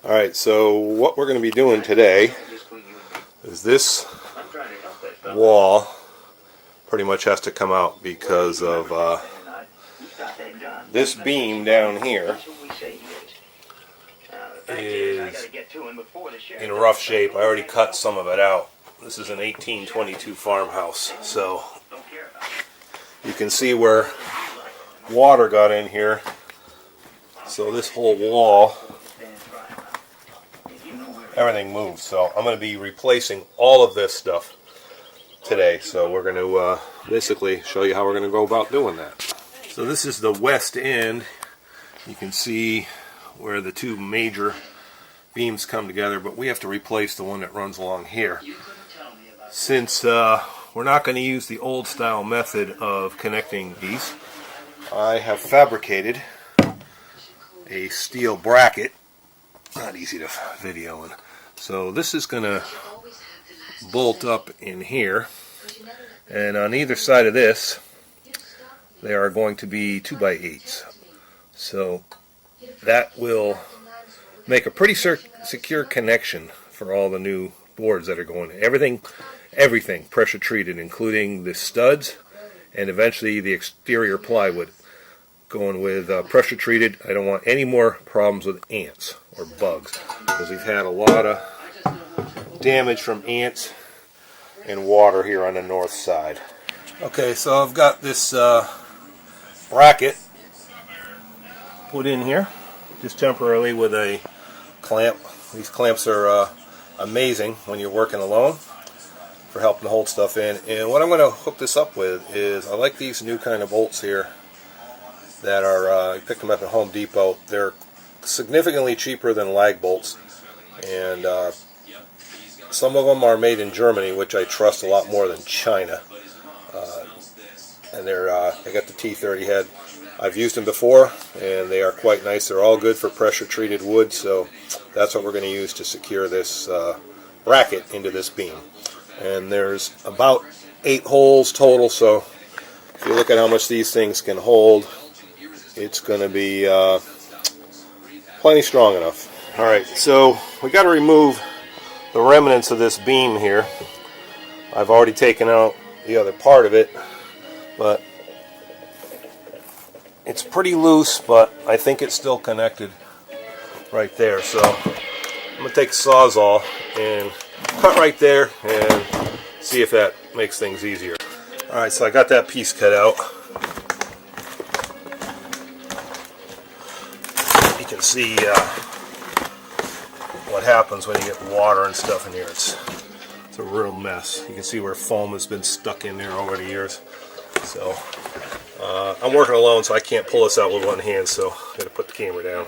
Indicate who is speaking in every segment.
Speaker 1: Alright, so what we're going to be doing today is this wall pretty much has to come out because of this beam down here is in rough shape. I already cut some of it out. This is an 1822 farmhouse, so you can see where water got in here. So this whole wall, everything moved. So I'm going to be replacing all of this stuff today. So we're going to basically show you how we're going to go about doing that. So this is the west end. You can see where the two major beams come together, but we have to replace the one that runs along here. Since we're not going to use the old style method of connecting these, I have fabricated a steel bracket. Not easy to video. So this is going to bolt up in here, and on either side of this they are going to be 2x8s. So that will make a pretty secure connection for all the new boards that are going in. Everything pressure treated, including the studs and eventually the exterior plywood. Going with pressure treated. I don't want any more problems with ants or bugs, because we've had a lot of damage from ants and water here on the north side. Okay, so I've got this bracket put in here just temporarily with a clamp. These clamps are amazing when you're working alone for helping to hold stuff in. And what I'm going to hook this up with is, I like these new kind of bolts here that are, you pick them up at Home Depot. They're significantly cheaper than lag bolts, and some of them are made in Germany, which I trust a lot more than China. And they got the T30 head. I've used them before, and they are quite nice. They're all good for pressure treated wood, so that's what we're going to use to secure this bracket into this beam. And there's about 8 holes total, so if you look at how much these things can hold, it's going to be plenty strong enough. Alright, so we got to remove the remnants of this beam here. I've already taken out the other part of it, but it's pretty loose, but I think it's still connected right there. So I'm going to take a Sawzall and cut right there and see if that makes things easier. Alright, so I got that piece cut out. You can see what happens when you get water and stuff in here. It's a real mess. You can see where foam has been stuck in there over the years. So I'm working alone, so I can't pull this out with one hand, so I'm going to put the camera down.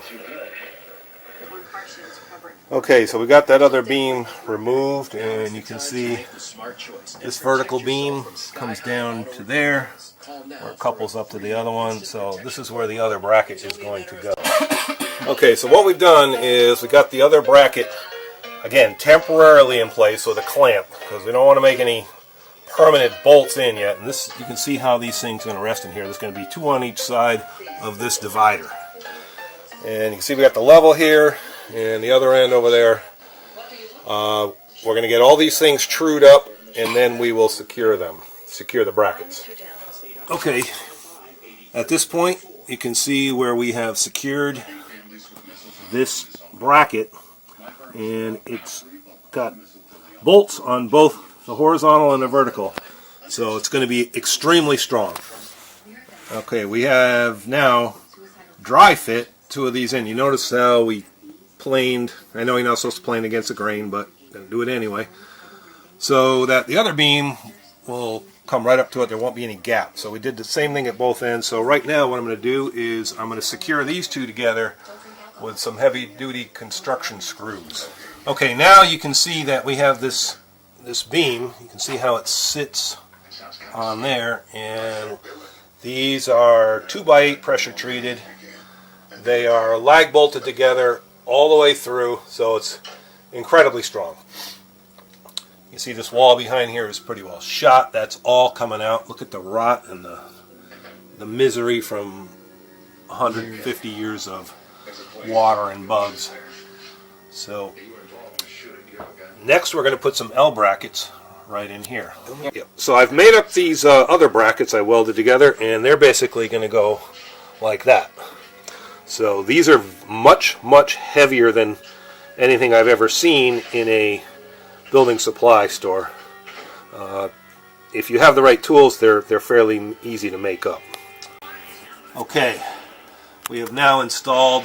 Speaker 1: Okay, so we got that other beam removed, and you can see this vertical beam comes down to there, or it couples up to the other one. So this is where the other bracket is going to go. Okay, so what we've done is we got the other bracket, again, temporarily in place with a clamp, because we don't want to make any permanent bolts in yet. And this, you can see how these things are going to rest in here. There's going to be 2 on each side of this divider. And you can see we got the level here and the other end over there. We're going to get all these things trued up, and then we will secure the brackets. Okay, at this point you can see where we have secured this bracket, and it's got bolts on both the horizontal and the vertical, so it's going to be extremely strong. Okay, we have now dry fit 2 of these in. You notice how we planed. I know you're not supposed to plane against the grain, but I'm going to do it anyway, so that the other beam will come right up to it. There won't be any gap. So we did the same thing at both ends. So right now what I'm going to do is I'm going to secure these 2 together with some heavy-duty construction screws. Okay, now you can see that we have this beam. You can see how it sits on there, and these are 2x8 pressure treated. They are lag bolted together all the way through, so it's incredibly strong. You see this wall behind here is pretty well shot. That's all coming out. Look at the rot and the misery from 150 years of water and bugs. So next we're going to put some L brackets right in here. So I've made up these other brackets I welded together, and they're basically going to go like that. So these are much, much heavier than anything I've ever seen in a building supply store. If you have the right tools, they're fairly easy to make up. Okay, we have now installed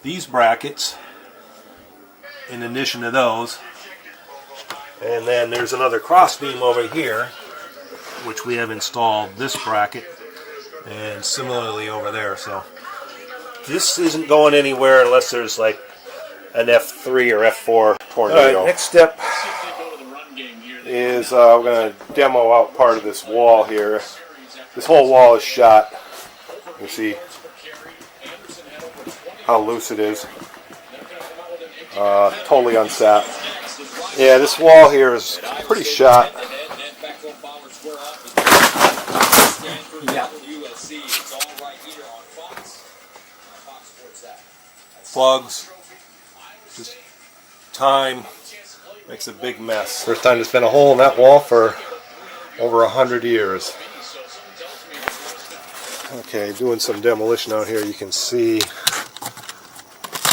Speaker 1: these brackets in addition to those. And then there's another cross beam over here, which we have installed this bracket, and similarly over there. So this isn't going anywhere unless there's like an F3 or F4 tornado. All right, next step is we're going to demo out part of this wall here. This whole wall is shot. You see how loose it is. Totally unsapped. Yeah, this wall here is pretty shot. Yeah. Plugs. Just time makes a big mess. First time there's been a hole in that wall for over 100 years. Okay, doing some demolition out here. You can see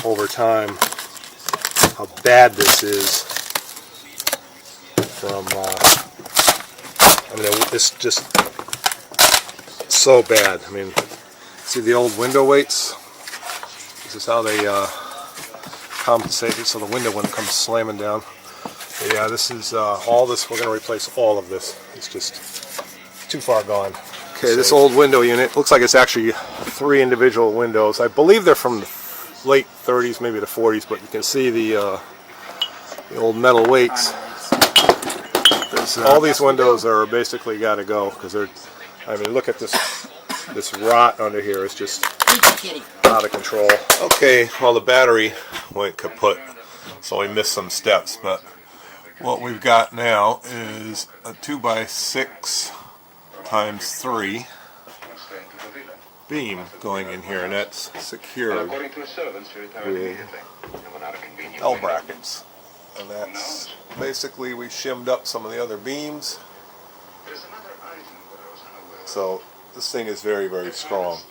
Speaker 1: over time how bad this is. From I mean, it's just so bad. I mean, see the old window weights? This is how they compensate it so the window wouldn't come slamming down. But yeah, this is all this. We're going to replace all of this. It's just too far gone. Okay, this old window unit looks like it's actually 3 individual windows. I believe they're from the late 30s, maybe the 40s, but you can see the old metal weights. All these windows are basically got to go because they're. I mean, look at this rot under here. It's just out of control. Okay, well the battery went kaput, so we missed some steps. But what we've got now is a 2x6 times 3 beam going in here, and that's secured with L brackets. And that's basically, we shimmed up some of the other beams. So this thing is very, very strong.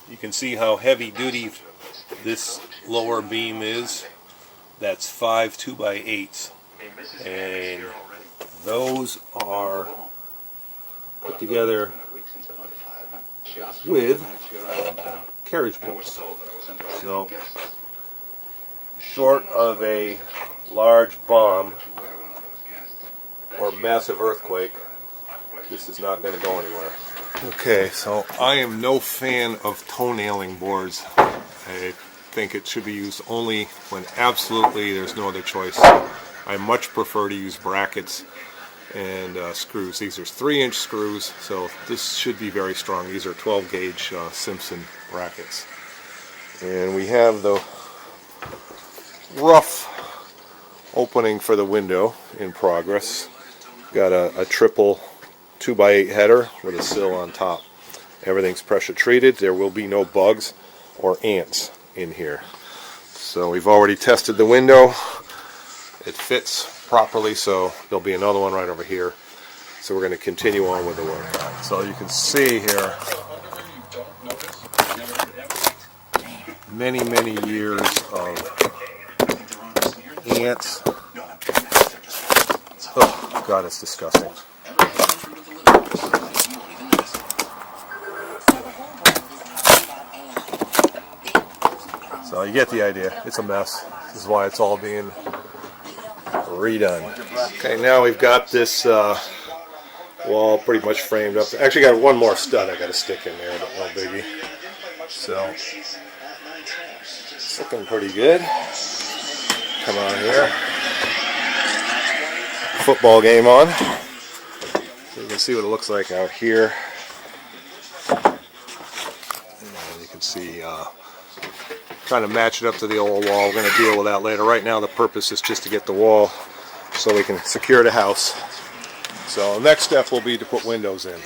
Speaker 1: You can see how heavy duty this lower beam is. That's 5 2x8s. And those are put together with carriage bolts. So short of a large bomb or massive earthquake, this is not going to go anywhere. Okay, so I am no fan of toenailing boards. I think it should be used only when absolutely there's no other choice. I much prefer to use brackets and screws. These are 3-inch screws, so this should be very strong. These are 12 gauge Simpson brackets. And we have the rough opening for the window in progress. Got a triple 2x8 header with a sill on top. Everything's pressure treated. There will be no bugs or ants in here. So we've already tested the window. It fits properly, so there'll be another one right over here. So we're going to continue on with the work. So you can see here many, many years of ants. Oh God, it's disgusting. So you get the idea. It's a mess. This is why it's all being redone. Okay, now we've got this wall pretty much framed up. Actually got one more stud I got to stick in there, but no biggie. So it's looking pretty good. Come on here. Football game on. So you can see what it looks like out here. And you can see trying to match it up to the old wall. We're going to deal with that later. Right now the purpose is just to get the wall so we can secure the house. So the next step will be to put windows in.